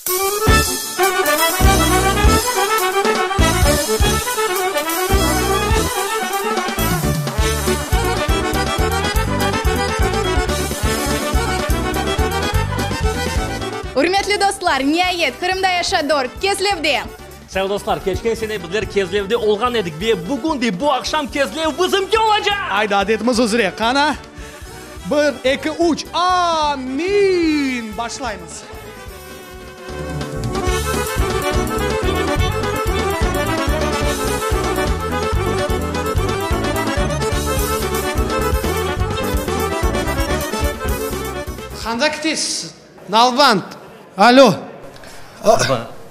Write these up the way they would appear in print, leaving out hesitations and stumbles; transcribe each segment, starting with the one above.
Hurmatli do'stlar, niyet Qrimda yashador, Kezlevde. Sevgili dostlar, geçen sene bizler Kezlev'de olgan edik ve bugün de bu akşam Kezlev bizimki olacak. Haydi adetimiz üzere. Qana 1, 2, 3. Amin. Başlayınız. Qanday ketasiz? Nalband. Alo.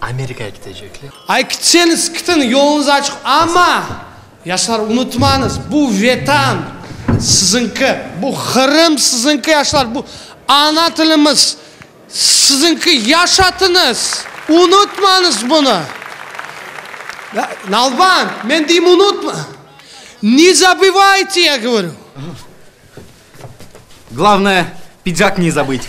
Amerika'ya gidecekler. Ay gitseniz gidin, yolunuz açık ama yaşlar unutmanız, bu vatan sizinki, bu Kırım sizinki yaşlar, bu ana tilimiz sizinki, yaşatınız, unutmanız bunu. Nalban, men diyeyim unutma. Не забывайте, я говорю. Главное, пиджак не забыть.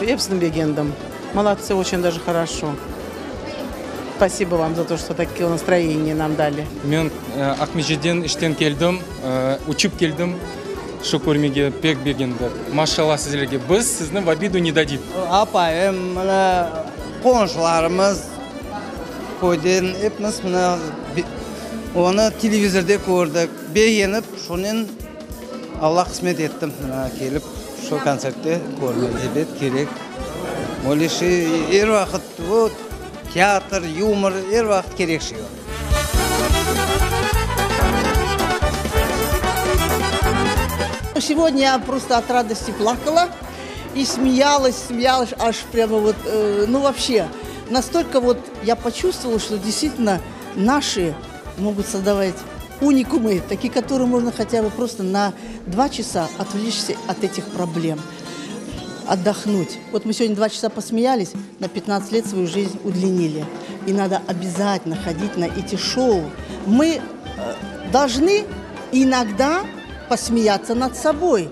Эпсенбегендом. Молодцы, очень даже хорошо. Спасибо вам за то, что такое настроение нам дали. Мен Акмежиден иштен келдім, учып келдім. Шу көрмеге пек бегенді. Машалла сіздерге. Біз сізні в обиду не дадим. Апайым, мына қоншыларымыз қойден епміз, мына оны телевизорде көрдік. Бегеніп, шонен Алла қысмет еттім. Келіп, şu konsertte görmeli gerek. Oluşu her vakit bu tiyatr, yumor her vakit gerek şey. Сегодня я просто от радости плакала и смеялась, аж прямо вот, ну вообще, настолько вот я почувствовала, что действительно наши могут создавать уникумы, такие, которые можно хотя бы просто на 2 часа отвлечься от этих проблем, отдохнуть. Вот мы сегодня 2 часа посмеялись, на 15 лет свою жизнь удлинили. И надо обязательно ходить на эти шоу. Мы должны иногда посмеяться над собой.